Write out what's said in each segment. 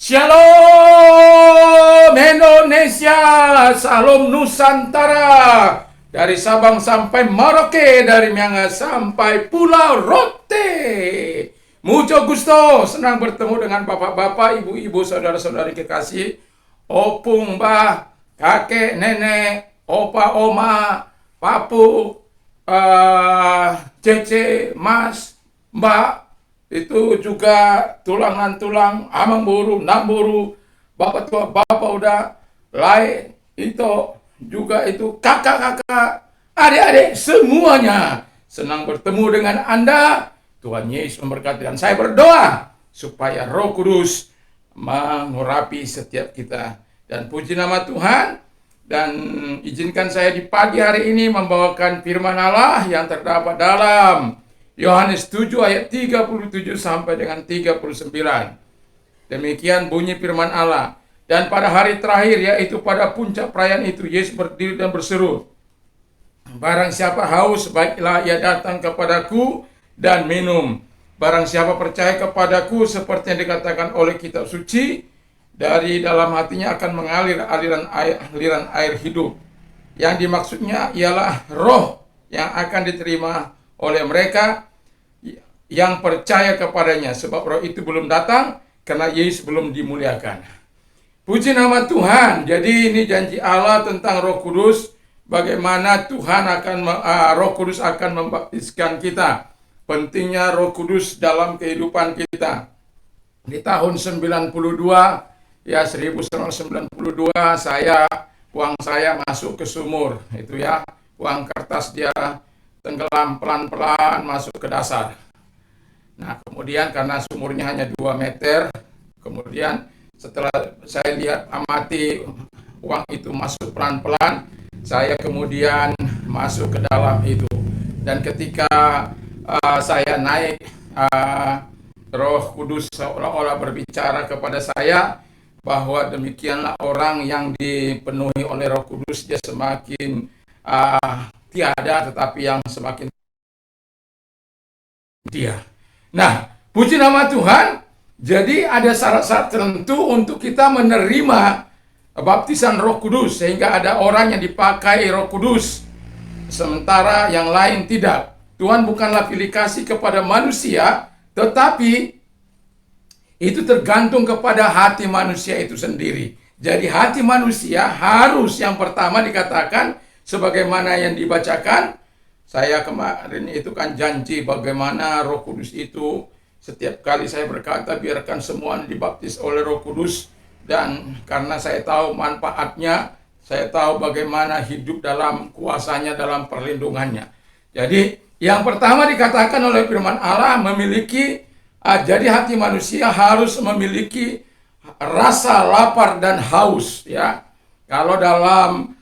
Shalom Indonesia, salam Nusantara. Dari Sabang sampai Merauke, dari Miangas sampai Pulau Rote. Mucho gusto, senang bertemu dengan bapak-bapak, ibu-ibu, saudara-saudari kekasih, opung, mbah, kakek, nenek, opa, oma, papu, cece, mas, mbak, itu juga tulangan-tulang, amang buru, namburu, bapak tua, bapak udah, lai, itu juga itu kakak-kakak, adik-adik, semuanya senang bertemu dengan Anda. Tuhan Yesus memberkati dan saya berdoa supaya Roh Kudus mengurapi setiap kita. Dan puji nama Tuhan, dan izinkan saya di pagi hari ini membawakan firman Allah yang terdapat dalam Yohanes 7 ayat 37 sampai dengan 39. Demikian bunyi firman Allah. Dan pada hari terakhir, yaitu pada puncak perayaan itu, Yesus berdiri dan berseru, "Barang siapa haus, baiklah ia datang kepadaku dan minum. Barang siapa percaya kepadaku, seperti yang dikatakan oleh kitab suci, dari dalam hatinya akan mengalir aliran air hidup." Yang dimaksudnya ialah roh yang akan diterima oleh mereka yang percaya kepadanya, sebab roh itu belum datang karena Yesus belum dimuliakan. Puji nama Tuhan. Jadi ini janji Allah tentang Roh Kudus, bagaimana Tuhan akan Roh Kudus akan membaptiskan kita. Pentingnya Roh Kudus dalam kehidupan kita. Di tahun 92, 1992, uang saya masuk ke sumur, itu ya, uang kertas dia tenggelam pelan-pelan masuk ke dasar. Nah, kemudian karena sumurnya hanya 2 meter, kemudian setelah saya lihat amati uang itu masuk pelan-pelan, saya kemudian masuk ke dalam itu. Dan ketika saya naik, Roh Kudus seolah-olah berbicara kepada saya bahwa demikianlah orang yang dipenuhi oleh Roh Kudus, dia semakin tiada, tetapi yang semakin dia. Nah, puji nama Tuhan. Jadi ada syarat-syarat tertentu untuk kita menerima baptisan Roh Kudus, sehingga ada orang yang dipakai Roh Kudus, sementara yang lain tidak. Tuhan bukanlah pilih kasih kepada manusia, tetapi itu tergantung kepada hati manusia itu sendiri. Jadi hati manusia harus yang pertama dikatakan, sebagaimana yang dibacakan. Saya kemarin itu kan janji bagaimana Roh Kudus itu, setiap kali saya berkata biarkan semua dibaptis oleh Roh Kudus, dan karena saya tahu manfaatnya, saya tahu bagaimana hidup dalam kuasanya, dalam perlindungannya. Jadi yang pertama dikatakan oleh firman Allah, jadi hati manusia harus memiliki rasa lapar dan haus, ya. Kalau dalam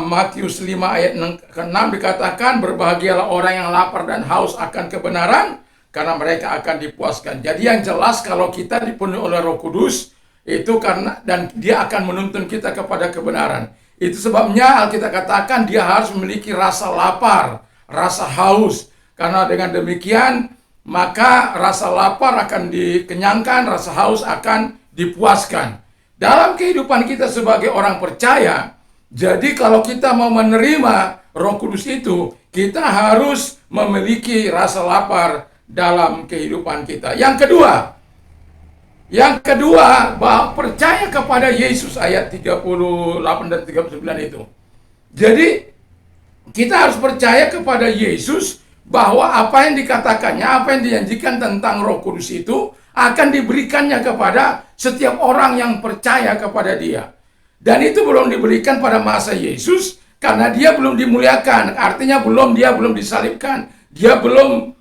Matius 5 ayat 6 dikatakan, berbahagialah orang yang lapar dan haus akan kebenaran, karena mereka akan dipuaskan. Jadi yang jelas kalau kita dipenuhi oleh Roh Kudus, itu karena, dan dia akan menuntun kita kepada kebenaran. Itu sebabnya Alkitab katakan dia harus memiliki rasa lapar, rasa haus. Karena dengan demikian, maka rasa lapar akan dikenyangkan, rasa haus akan dipuaskan. Dalam kehidupan kita sebagai orang percaya, jadi kalau kita mau menerima Roh Kudus itu, kita harus memiliki rasa lapar dalam kehidupan kita. Yang kedua, bahwa percaya kepada Yesus, ayat 38 dan 39 itu. Jadi kita harus percaya kepada Yesus, bahwa apa yang dikatakannya, apa yang dijanjikan tentang Roh Kudus itu akan diberikannya kepada setiap orang yang percaya kepada Dia. Dan itu belum diberikan pada masa Yesus, karena dia belum dimuliakan. Artinya dia belum disalibkan, dia belum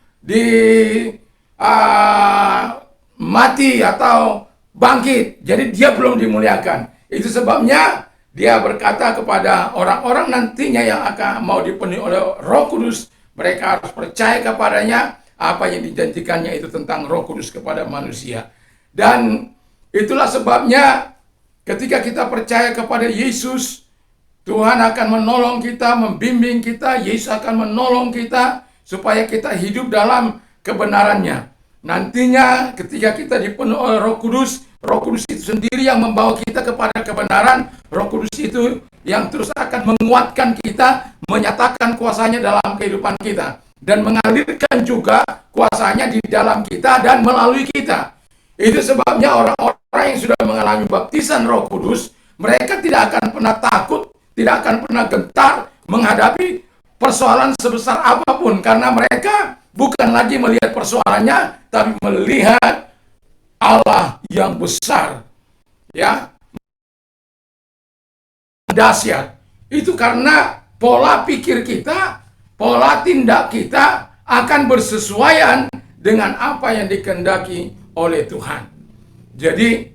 mati atau bangkit. Jadi dia belum dimuliakan. Itu sebabnya dia berkata kepada orang-orang nantinya yang akan mau dipenuhi oleh Roh Kudus, mereka harus percaya kepadanya, apa yang dijanjikannya itu tentang Roh Kudus kepada manusia. Dan itulah sebabnya ketika kita percaya kepada Yesus, Tuhan akan menolong kita, membimbing kita. Yesus akan menolong kita supaya kita hidup dalam kebenarannya. Nantinya ketika kita dipenuhi oleh Roh Kudus, Roh Kudus itu sendiri yang membawa kita kepada kebenaran. Roh Kudus itu yang terus akan menguatkan kita, menyatakan kuasanya dalam kehidupan kita, dan mengalirkan juga kuasanya di dalam kita dan melalui kita. Itu sebabnya orang-orang yang sudah mengalami baptisan Roh Kudus, mereka tidak akan pernah takut, tidak akan pernah gentar menghadapi persoalan sebesar apapun, karena mereka bukan lagi melihat persoalannya, tapi melihat Allah yang besar, ya, dahsyat. Itu karena pola pikir kita, pola tindak kita akan bersesuaian dengan apa yang dikehendaki oleh Tuhan. Jadi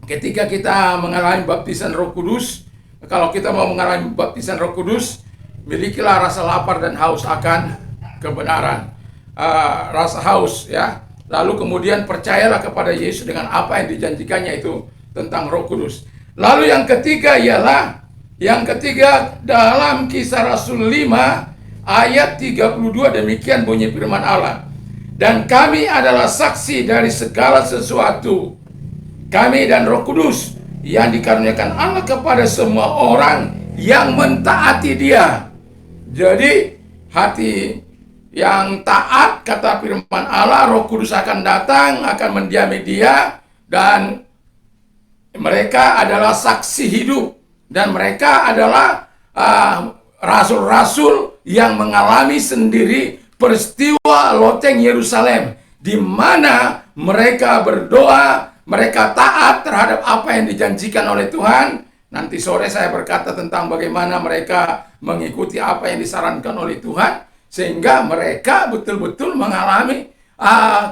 ketika kita mengalami baptisan Roh Kudus, kalau kita mau mengalami baptisan Roh Kudus, milikilah rasa lapar dan haus akan kebenaran, rasa haus, ya. Lalu kemudian percayalah kepada Yesus dengan apa yang dijanjikannya itu tentang Roh Kudus. Lalu yang ketiga ialah, dalam Kisah Rasul 5 ayat 32, demikian bunyi firman Allah. Dan kami adalah saksi dari segala sesuatu, kami dan Roh Kudus yang dikaruniakan Allah kepada semua orang yang mentaati Dia. Jadi hati yang taat, kata firman Allah, Roh Kudus akan datang, akan mendiami dia, dan mereka adalah saksi hidup, dan mereka adalah rasul-rasul yang mengalami sendiri peristiwa loteng Yerusalem, di mana mereka berdoa, mereka taat terhadap apa yang dijanjikan oleh Tuhan. Nanti sore saya berkata tentang bagaimana mereka mengikuti apa yang disarankan oleh Tuhan, sehingga mereka betul-betul mengalami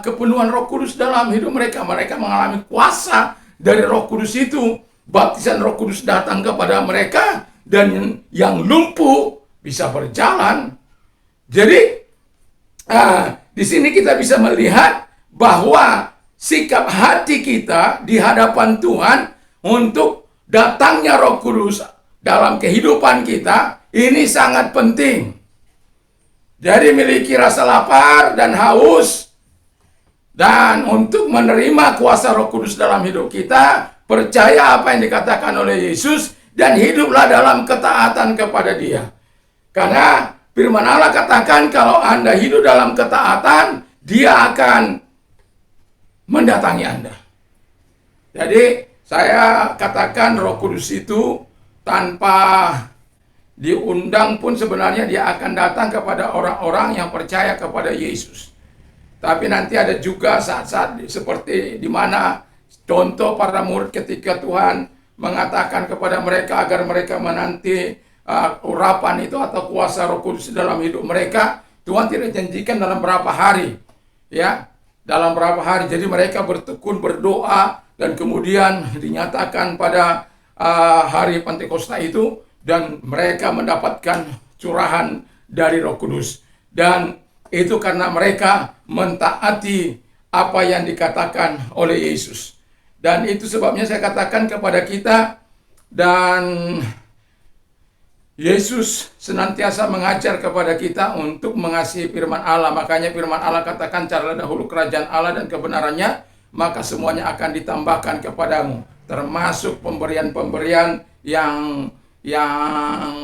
kepenuhan Roh Kudus dalam hidup mereka. Mereka mengalami kuasa dari Roh Kudus itu. Baptisan Roh Kudus datang kepada mereka, dan yang lumpuh bisa berjalan. Jadi di sini kita bisa melihat bahwa sikap hati kita di hadapan Tuhan untuk datangnya Roh Kudus dalam kehidupan kita ini sangat penting. Jadi miliki rasa lapar dan haus, dan untuk menerima kuasa Roh Kudus dalam hidup kita, percaya apa yang dikatakan oleh Yesus, dan hiduplah dalam ketaatan kepada Dia. Karena firman Allah katakan kalau Anda hidup dalam ketaatan, Dia akan mendatangi Anda. Jadi saya katakan Roh Kudus itu tanpa diundang pun sebenarnya dia akan datang kepada orang-orang yang percaya kepada Yesus. Tapi nanti ada juga saat-saat seperti di mana contoh para murid ketika Tuhan mengatakan kepada mereka agar mereka menanti urapan itu atau kuasa Roh Kudus dalam hidup mereka. Tuhan tidak janjikan dalam berapa hari, ya, dalam berapa hari. Jadi mereka bertekun berdoa, dan kemudian dinyatakan pada hari Pentakosta itu, dan mereka mendapatkan curahan dari Roh Kudus. Dan itu karena mereka mentaati apa yang dikatakan oleh Yesus. Dan itu sebabnya saya katakan kepada kita, dan Yesus senantiasa mengajar kepada kita untuk mengasihi firman Allah. Makanya firman Allah katakan, carilah dahulu kerajaan Allah dan kebenarannya, maka semuanya akan ditambahkan kepadamu, termasuk pemberian-pemberian yang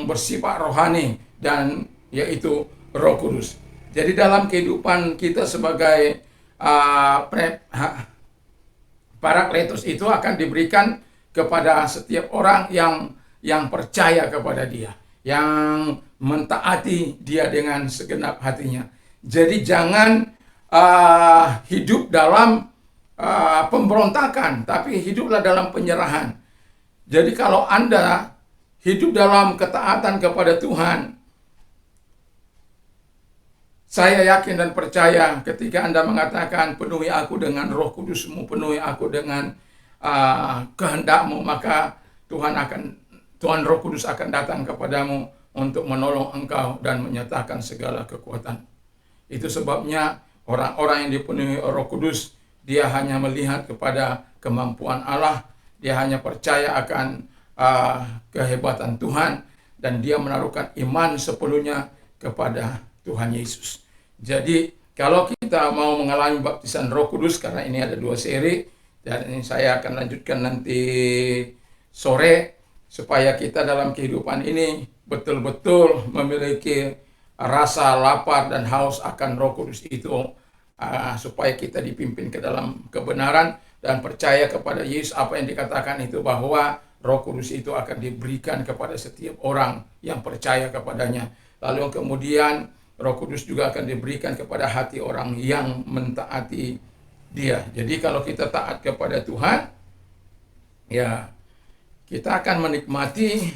bersifat rohani, dan yaitu Roh Kudus. Jadi dalam kehidupan kita sebagai Parakletos itu akan diberikan kepada setiap orang yang percaya kepada Dia, yang mentaati Dia dengan segenap hatinya. Jadi jangan hidup dalam pemberontakan, tapi hiduplah dalam penyerahan. Jadi kalau Anda hidup dalam ketaatan kepada Tuhan, saya yakin dan percaya ketika Anda mengatakan, penuhi aku dengan Roh Kudus-Mu, penuhi aku dengan kehendak-Mu, maka Tuhan Roh Kudus akan datang kepadamu untuk menolong engkau dan menyatakan segala kekuatan. Itu sebabnya orang-orang yang dipenuhi Roh Kudus, dia hanya melihat kepada kemampuan Allah, dia hanya percaya akan kehebatan Tuhan, dan dia menaruhkan iman sepenuhnya kepada Tuhan Yesus. Jadi kalau kita mau mengalami baptisan Roh Kudus, karena ini ada 2 seri, Dan ini saya akan lanjutkan nanti sore, supaya kita dalam kehidupan ini betul-betul memiliki rasa lapar dan haus akan Roh Kudus itu, supaya kita dipimpin ke dalam kebenaran dan percaya kepada Yesus apa yang dikatakan itu, bahwa Roh Kudus itu akan diberikan kepada setiap orang yang percaya kepadanya. Lalu kemudian Roh Kudus juga akan diberikan kepada hati orang yang mentaati Dia. Jadi kalau kita taat kepada Tuhan, ya kita akan menikmati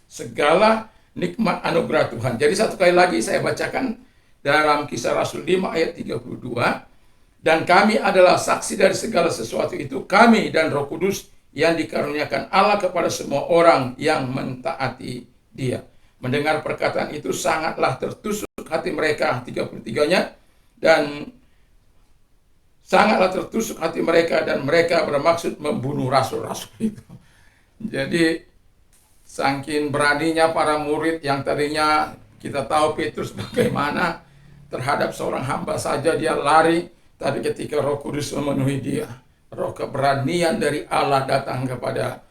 segala nikmat anugerah Tuhan. Jadi satu kali lagi saya bacakan dalam Kisah Rasul 5 ayat 32. Dan kami adalah saksi dari segala sesuatu itu, kami dan Roh Kudus yang dikaruniakan Allah kepada semua orang yang mentaati Dia. Mendengar perkataan itu sangatlah tertusuk hati mereka, 33-nya, dan sangatlah tertusuk hati mereka, dan mereka bermaksud membunuh rasul-rasul itu. Jadi saking beraninya para murid yang tadinya kita tahu Petrus bagaimana terhadap seorang hamba saja dia lari, tapi ketika Roh Kudus memenuhi dia, roh keberanian dari Allah datang kepada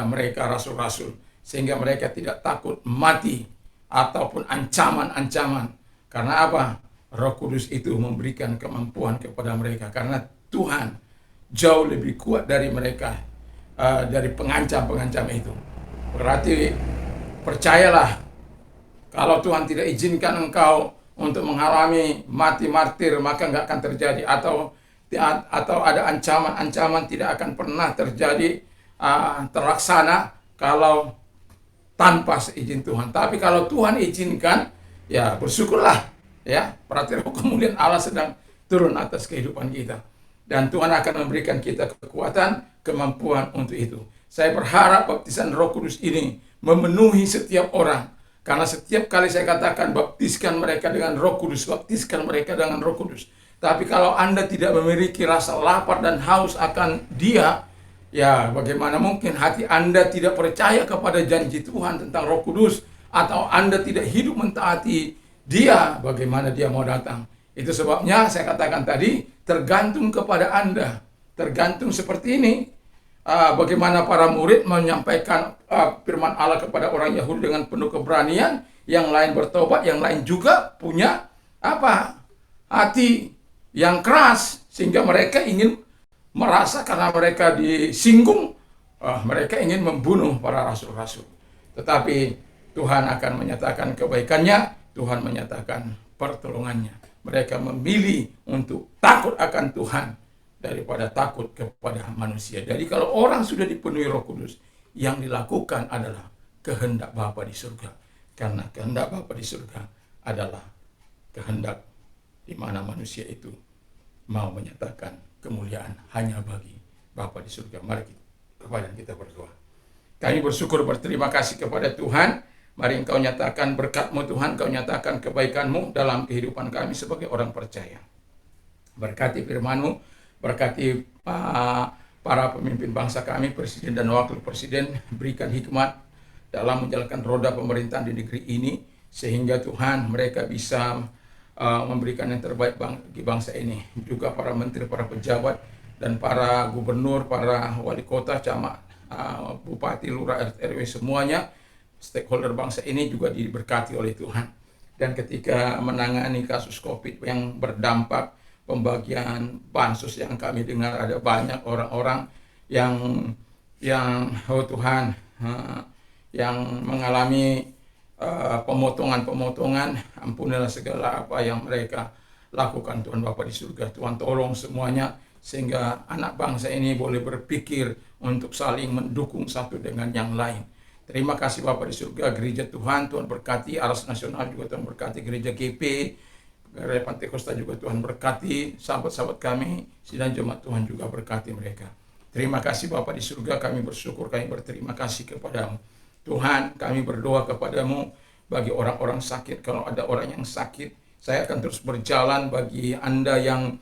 mereka rasul-rasul, sehingga mereka tidak takut mati ataupun ancaman-ancaman. Karena apa? Roh Kudus itu memberikan kemampuan kepada mereka, karena Tuhan jauh lebih kuat dari mereka, dari pengancam-pengancam itu. Berarti percayalah, kalau Tuhan tidak izinkan engkau untuk mengalami mati martir, maka nggak akan terjadi, atau ada ancaman-ancaman tidak akan pernah terjadi, terlaksana kalau tanpa seizin Tuhan. Tapi kalau Tuhan izinkan, ya bersyukurlah. Ya, berarti kemuliaan Allah sedang turun atas kehidupan kita, dan Tuhan akan memberikan kita kekuatan, kemampuan untuk itu. Saya berharap baptisan Roh Kudus ini memenuhi setiap orang, karena setiap kali saya katakan baptiskan mereka dengan Roh Kudus, baptiskan mereka dengan Roh Kudus. Tapi kalau Anda tidak memiliki rasa lapar dan haus akan Dia, ya bagaimana mungkin hati Anda tidak percaya kepada janji Tuhan tentang Roh Kudus, atau Anda tidak hidup mentaati Dia, bagaimana Dia mau datang? Itu sebabnya saya katakan tadi, tergantung kepada Anda. Tergantung seperti ini, bagaimana para murid menyampaikan firman Allah kepada orang Yahudi dengan penuh keberanian, yang lain bertobat, yang lain juga punya hati yang keras, sehingga mereka ingin merasa karena mereka disinggung, mereka ingin membunuh para rasul-rasul. Tetapi Tuhan akan menyatakan kebaikannya, Tuhan menyatakan pertolongannya. Mereka memilih untuk takut akan Tuhan daripada takut kepada manusia. Jadi kalau orang sudah dipenuhi Roh Kudus, yang dilakukan adalah kehendak Bapa di surga. Karena kehendak Bapa di surga adalah kehendak di mana manusia itu mau menyatakan kemuliaan hanya bagi Bapa di surga. Mari kita berdoa. Kami bersyukur, berterima kasih kepada Tuhan. Mari Engkau nyatakan berkat-Mu Tuhan, Engkau nyatakan kebaikan-Mu dalam kehidupan kami sebagai orang percaya. Berkati firman-Mu, berkati para pemimpin bangsa kami, presiden dan wakil presiden, berikan hikmat dalam menjalankan roda pemerintahan di negeri ini, sehingga Tuhan mereka bisa memberikan yang terbaik bagi bangsa ini. Juga para menteri, para pejabat, dan para gubernur, para wali kota, camat, bupati, lurah, RT, RW, semuanya stakeholder bangsa ini juga diberkati oleh Tuhan. Dan ketika menangani kasus COVID yang berdampak pembagian bansos yang kami dengar, ada banyak orang-orang yang oh Tuhan, yang mengalami pemotongan, ampunilah segala apa yang mereka lakukan Tuhan Bapa di surga. Tuhan tolong semuanya, sehingga anak bangsa ini boleh berpikir untuk saling mendukung satu dengan yang lain. Terima kasih Bapa di surga, gereja Tuhan berkati, Aras Nasional juga Tuhan berkati, gereja GP, gereja Pantekosta juga Tuhan berkati, sahabat-sahabat kami, sidang jemaat Tuhan juga berkati mereka. Terima kasih Bapa di surga, kami bersyukur, kami berterima kasih kepadamu. Tuhan, kami berdoa kepadamu bagi orang-orang sakit. Kalau ada orang yang sakit, saya akan terus berjalan. Bagi Anda yang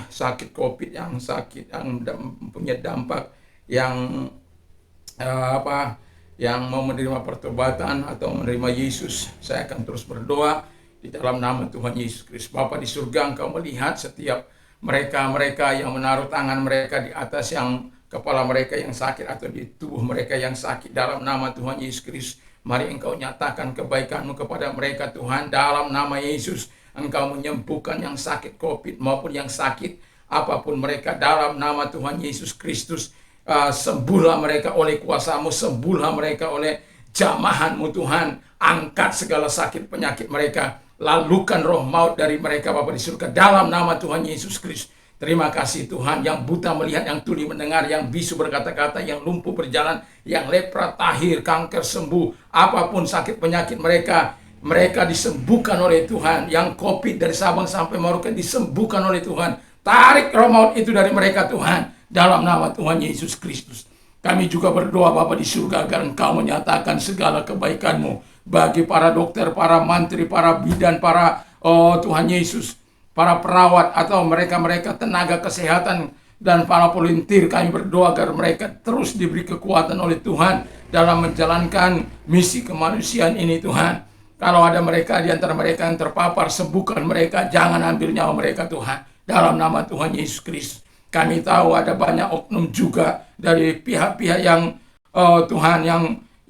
sakit COVID, yang sakit, yang punya dampak, yang yang mau menerima pertobatan atau menerima Yesus, saya akan terus berdoa di dalam nama Tuhan Yesus Kristus. Bapa di surga, Engkau melihat setiap mereka-mereka yang menaruh tangan mereka di atas yang kepala mereka yang sakit atau di tubuh mereka yang sakit, dalam nama Tuhan Yesus Kristus, mari Engkau nyatakan kebaikan-Mu kepada mereka Tuhan, dalam nama Yesus. Engkau menyembuhkan yang sakit COVID maupun yang sakit apapun mereka, dalam nama Tuhan Yesus Kristus. Sembuhlah mereka oleh kuasa-Mu, sembuhlah mereka oleh jamahan-Mu Tuhan. Angkat segala sakit penyakit mereka, lalukan roh maut dari mereka Bapa di surga, dalam nama Tuhan Yesus Kristus. Terima kasih Tuhan, yang buta melihat, yang tuli mendengar, yang bisu berkata-kata, yang lumpuh berjalan, yang lepra tahir, kanker sembuh, apapun sakit penyakit mereka, mereka disembuhkan oleh Tuhan. Yang COVID dari Sabang sampai Merauke disembuhkan oleh Tuhan. Tarik roh maut itu dari mereka Tuhan, dalam nama Tuhan Yesus Kristus. Kami juga berdoa Bapa di surga agar Engkau menyatakan segala kebaikan-Mu bagi para dokter, para mantri, para bidan, para Tuhan Yesus, para perawat atau mereka-mereka tenaga kesehatan dan para volunteer. Kami berdoa agar mereka terus diberi kekuatan oleh Tuhan dalam menjalankan misi kemanusiaan ini Tuhan. Kalau ada mereka di antara mereka yang terpapar, sembuhkan mereka, jangan ambil nyawa mereka Tuhan, dalam nama Tuhan Yesus Kristus. Kami tahu ada banyak oknum juga dari pihak-pihak yang Tuhan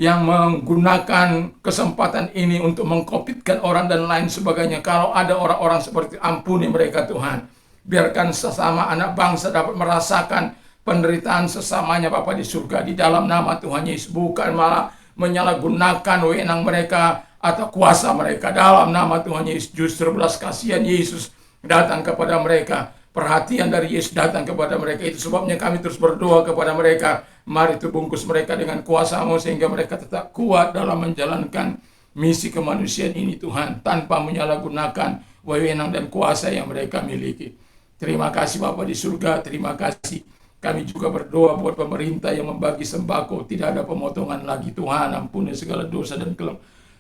yang menggunakan kesempatan ini untuk mengkopitkan orang dan lain sebagainya. Kalau ada orang-orang seperti, ampuni mereka Tuhan. Biarkan sesama anak bangsa dapat merasakan penderitaan sesamanya Bapa di surga, di dalam nama Tuhan Yesus. Bukan malah menyalahgunakan wewenang mereka atau kuasa mereka, dalam nama Tuhan Yesus. Justru belas kasihan Yesus datang kepada mereka, perhatian dari Yesus datang kepada mereka. Itu sebabnya kami terus berdoa kepada mereka. Mari Tuhan bungkus mereka dengan kuasa-Mu sehingga mereka tetap kuat dalam menjalankan misi kemanusiaan ini Tuhan, tanpa menyalahgunakan wewenang dan kuasa yang mereka miliki. Terima kasih Bapa di surga, terima kasih. Kami juga berdoa buat pemerintah yang membagi sembako, tidak ada pemotongan lagi Tuhan. Ampuni segala dosa dan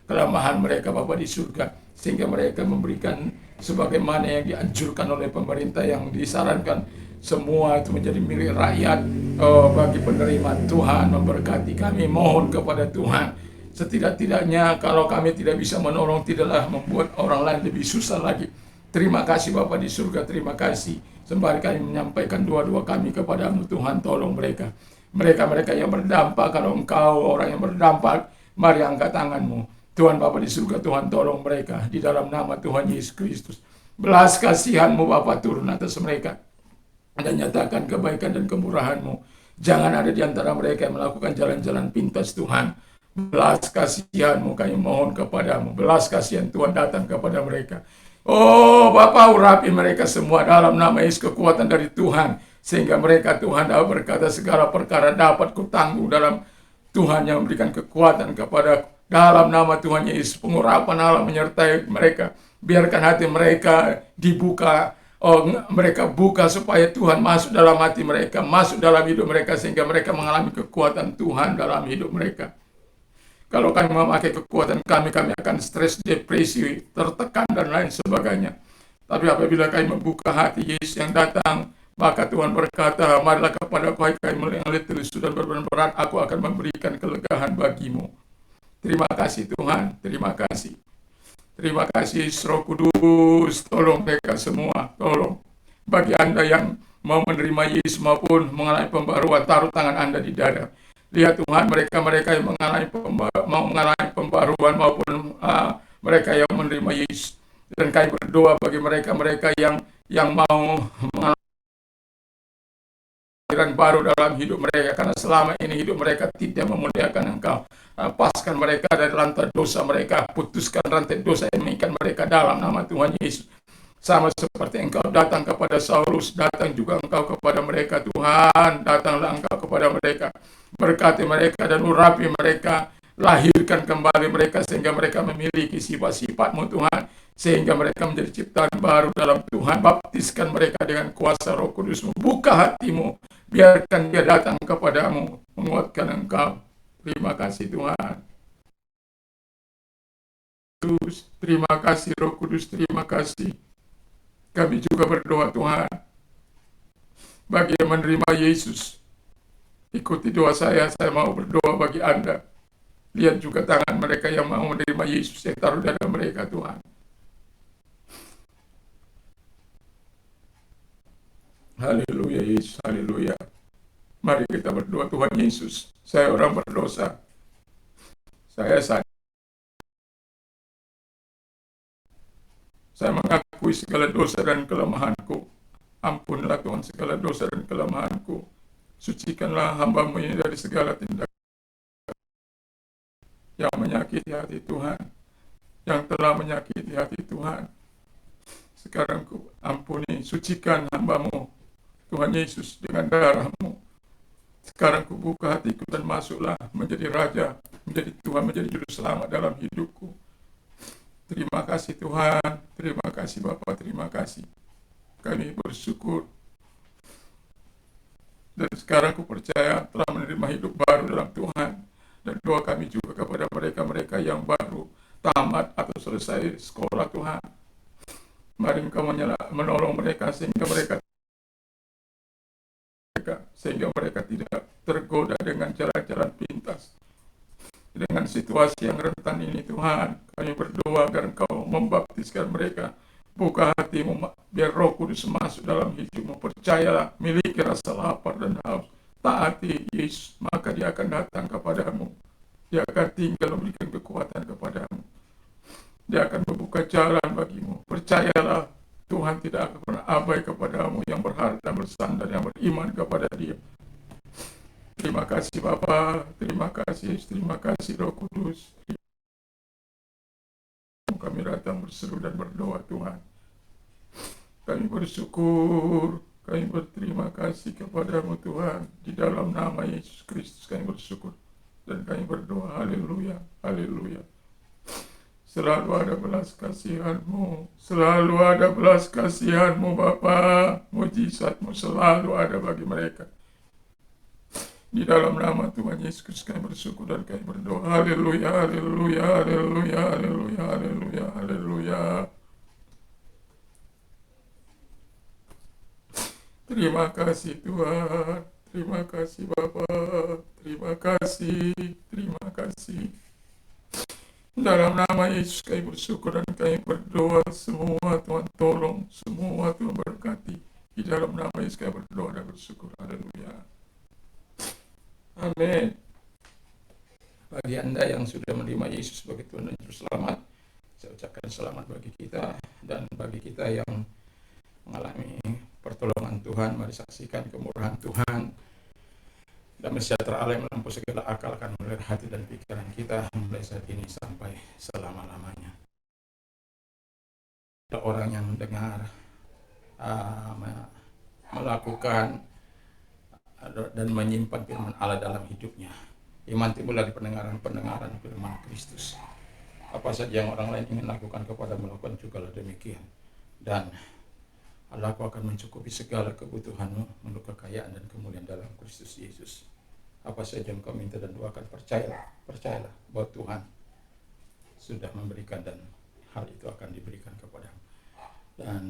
kelemahan mereka Bapa di surga, sehingga mereka memberikan sebagaimana yang dianjurkan oleh pemerintah, yang disarankan semua itu menjadi milik rakyat bagi penerima. Tuhan memberkati kami, mohon kepada Tuhan, setidak-tidaknya kalau kami tidak bisa menolong, tidaklah membuat orang lain lebih susah lagi. Terima kasih Bapa di surga, terima kasih. Sembari kami menyampaikan doa-doa kami kepadamu Tuhan, tolong mereka, mereka yang berdampak. Kalau Engkau orang yang berdampak, mari angkat tangan-Mu Tuhan. Bapa di surga, Tuhan tolong mereka di dalam nama Tuhan Yesus Kristus. Belas kasihan-Mu Bapa turun atas mereka dan nyatakan kebaikan dan kemurahan-Mu. Jangan ada di antara mereka yang melakukan jalan-jalan pintas Tuhan. Belas kasihan-Mu kami mohon kepadamu. Belas kasihan Tuhan datang kepada mereka. Oh Bapa, urapi mereka semua dalam nama Yesus, kekuatan dari Tuhan, sehingga mereka Tuhan dapat berkata segala perkara dapat kutangguh dalam Tuhan yang memberikan kekuatan kepada, dalam nama Tuhan Yesus. Pengurapan Allah menyertai mereka. Biarkan hati mereka dibuka. Mereka buka supaya Tuhan masuk dalam hati mereka, masuk dalam hidup mereka, sehingga mereka mengalami kekuatan Tuhan dalam hidup mereka. Kalau kami memakai kekuatan kami akan stres, depresi, tertekan, dan lain sebagainya. Tapi apabila kami membuka hati Yesus yang datang, maka Tuhan berkata, marilah kepada aku, hai kamu yang letih lesu dan beban berat, aku akan memberikan kelegaan bagimu. Terima kasih Tuhan, terima kasih. Terima kasih Roh Kudus, tolong mereka semua, tolong. Bagi Anda yang mau menerima Yesus maupun mengalami pembaruan, taruh tangan Anda di dada. Lihat Tuhan, mereka-mereka yang mau mengalami pembaruan maupun mereka yang menerima Yesus. Dan kami berdoa bagi mereka-mereka yang mau mengalami baru dalam hidup mereka, karena selama ini hidup mereka tidak memuliakan Engkau. Lepaskan mereka dari rantai dosa mereka, putuskan rantai dosa yang mengikat mereka dalam nama Tuhan Yesus. Sama seperti Engkau datang kepada Saulus, datang juga Engkau kepada mereka Tuhan. Datanglah Engkau kepada mereka, berkati mereka dan urapi mereka, lahirkan kembali mereka sehingga mereka memiliki sifat-sifat-Mu Tuhan, sehingga mereka menjadi ciptaan baru dalam Tuhan. Baptiskan mereka dengan kuasa Roh Kudus-Mu, buka hati-Mu, biarkan dia datang kepadamu, menguatkan Engkau. Terima kasih Tuhan. Terima kasih Roh Kudus, terima kasih. Kami juga berdoa Tuhan, bagi yang menerima Yesus, ikuti doa saya mau berdoa bagi Anda. Lihat juga tangan mereka yang mau menerima Yesus, yang taruh dada mereka Tuhan. Haleluya Yesus, haleluya. Mari kita berdoa. Tuhan Yesus, saya orang berdosa. Saya sadar, saya mengakui segala dosa dan kelemahanku. Ampunlah Tuhan segala dosa dan kelemahanku. Sucikanlah hamba-Mu ini dari segala tindakan yang menyakiti hati Tuhan, yang telah menyakiti hati Tuhan. Sekarang ku ampuni, sucikan hamba-Mu, Tuhan Yesus, dengan darah-Mu. Sekarang ku buka hatiku dan masuklah menjadi Raja, menjadi Tuhan, menjadi Juru Selamat dalam hidupku. Terima kasih Tuhan, terima kasih Bapa, terima kasih. Kami bersyukur. Dan sekarang ku percaya telah menerima hidup baru dalam Tuhan. Dan doa kami juga kepada mereka-mereka yang baru tamat atau selesai sekolah Tuhan. Mari Engkau menolong mereka sehingga mereka tidak tergoda dengan jalan-jalan pintas. Dengan situasi yang rentan ini Tuhan, kami berdoa agar Engkau membaptiskan mereka. Buka hatimu, biar Roh Kudus masuk dalam hidupmu. Percayalah, miliki rasa lapar dan haus. Taati Yesus, maka Dia akan datang kepadamu. Dia akan tinggal memberikan kekuatan kepadamu. Dia akan membuka jalan bagimu. Percayalah, Tuhan tidak akan pernah abai kepadamu yang berharap dan bersandar, yang beriman kepada Dia. Terima kasih Bapa, terima kasih Roh Kudus. Kami datang berseru dan berdoa Tuhan. Kami bersyukur, kami berterima kasih kepadamu Tuhan. Di dalam nama Yesus Kristus kami bersyukur. Dan kami berdoa, haleluya, haleluya. Selalu ada belas kasihan-Mu, selalu ada belas kasihan-Mu Bapa. Mujizat-Mu selalu ada bagi mereka. Di dalam nama Tuhan Yesus Kristus kami bersyukur dan kami berdoa. Haleluya, haleluya, haleluya, haleluya, haleluya, haleluya. Terima kasih Tuhan, terima kasih Bapa, terima kasih, terima kasih. Dalam nama Yesus kami bersyukur dan kami berdoa. Semua Tuhan tolong, semua Tuhan berkati. Di dalam nama Yesus kami berdoa dan bersyukur. Haleluya. Amin. Bagi Anda yang sudah menerima Yesus sebagai Tuhan dan Juru Selamat, saya ucapkan selamat bagi kita. Dan bagi kita yang mengalami pertolongan Tuhan, mari saksikan kemurahan Tuhan. Damai sejahtera Allah yang melampaui segala akal akan melahirkan hati dan pikiran kita mulai saat ini sampai selama-lamanya. Ada orang yang mendengar, melakukan dan menyimpan firman Allah dalam hidupnya. Iman timbul dari pendengaran firman Kristus. Apa saja yang orang lain ingin lakukan kepada melakukan juga demikian. Dan Allah akan mencukupi segala kebutuhanmu menurut kekayaan dan kemuliaan dalam Kristus Yesus. Apa saja yang kau minta dan doakan, percayalah bahwa Tuhan sudah memberikan dan hal itu akan diberikan kepadamu. Dan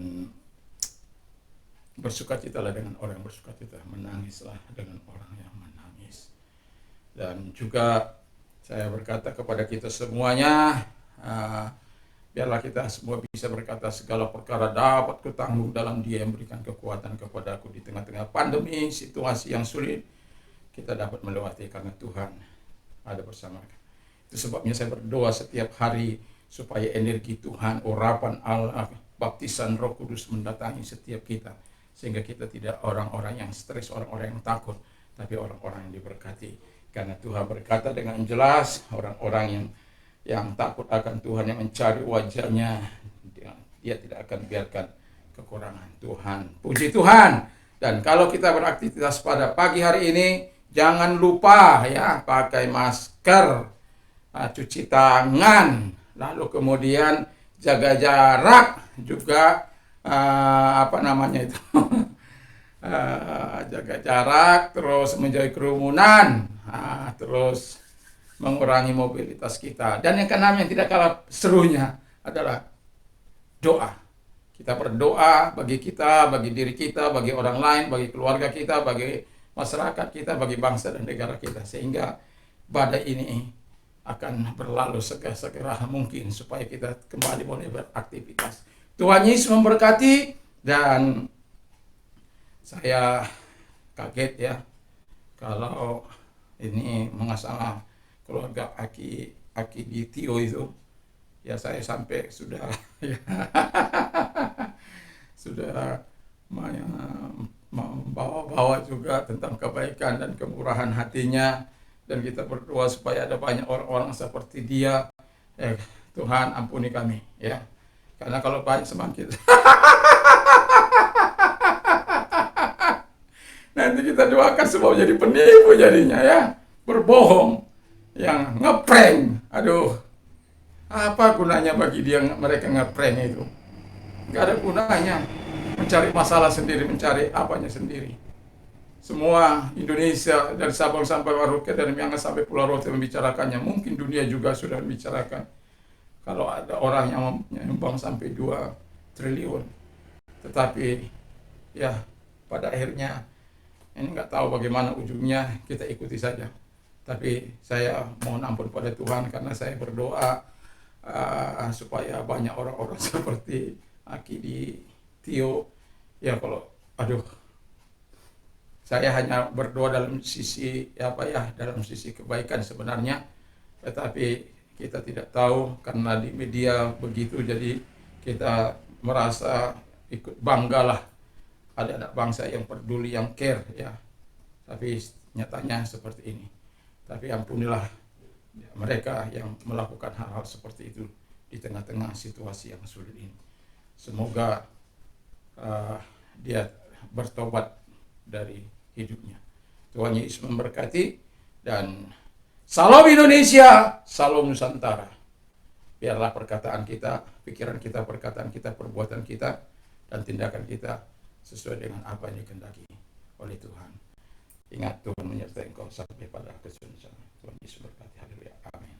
bersukacitalah dengan orang yang bersukacita, menangislah dengan orang yang menangis. Dan juga saya berkata kepada kita semuanya, biarlah kita semua bisa berkata segala perkara dapat kutanggung dalam Dia yang memberikan kekuatan kepadaku. Di tengah-tengah pandemi, situasi yang sulit, kita dapat melewati karena Tuhan ada bersama. Itu sebabnya saya berdoa setiap hari supaya energi Tuhan, urapan Allah, baptisan Roh Kudus mendatangi setiap kita. Sehingga kita tidak orang-orang yang stres, orang-orang yang takut, tapi orang-orang yang diberkati. Karena Tuhan berkata dengan jelas, orang-orang yang takut akan Tuhan, yang mencari wajahnya, dia tidak akan biarkan kekurangan Tuhan. Puji Tuhan. Dan kalau kita beraktivitas pada pagi hari ini, jangan lupa ya, pakai masker, cuci tangan, lalu kemudian jaga jarak juga. Jaga jarak, terus menjauhi kerumunan, terus mengurangi mobilitas kita. Dan yang keenam yang tidak kalah serunya adalah doa. Kita berdoa bagi kita, bagi diri kita, bagi orang lain, bagi keluarga kita, bagi masyarakat kita, bagi bangsa dan negara kita, sehingga badai ini akan berlalu segera mungkin supaya kita kembali boleh beraktivitas. Tuhan Yesus memberkati, dan Saya kaget ya kalau ini mengasah keluarga Aki di Tio itu. Ya saya sampai sudah ya, sudah membawa-bawa juga tentang kebaikan dan kemurahan hatinya, dan kita berdoa supaya ada banyak orang-orang seperti dia. Tuhan ampuni kami ya, karena kalau banyak semakin nanti kita doakan semua jadi penipu jadinya ya, berbohong, yang ngeprank. Aduh, apa gunanya bagi dia mereka ngeprank itu? Nggak ada gunanya, mencari masalah sendiri, mencari apanya sendiri. Semua Indonesia dari Sabang sampai Merauke, dari Miangas sampai Pulau Rote membicarakannya. Mungkin dunia juga sudah membicarakan. Kalau ada orang yang menyumbang sampai 2 triliun. Tetapi ya pada akhirnya ini nggak tahu bagaimana ujungnya, kita ikuti saja. Tapi saya mohon ampun pada Tuhan karena saya berdoa supaya banyak orang-orang seperti Aki di Tio. Ya kalau aduh, saya hanya berdoa dalam sisi dalam sisi kebaikan sebenarnya, tetapi kita tidak tahu karena di media begitu, jadi kita merasa ikut banggalah ada anak bangsa yang peduli, yang care ya. Tapi nyatanya seperti ini. Tapi ampunilah mereka yang melakukan hal-hal seperti itu di tengah-tengah situasi yang sulit ini. Semoga dia bertobat dari hidupnya. Tuhan Yesus memberkati, dan salam Indonesia, salam Nusantara. Biarlah perkataan kita, pikiran kita, perkataan kita, perbuatan kita, dan tindakan kita sesuai dengan apa yang dikehendaki oleh Tuhan. Ingat, Tuhan menyertai engkau sampai pada kesudahan. Tuhan Yesus berkati. Haleluya. Amin.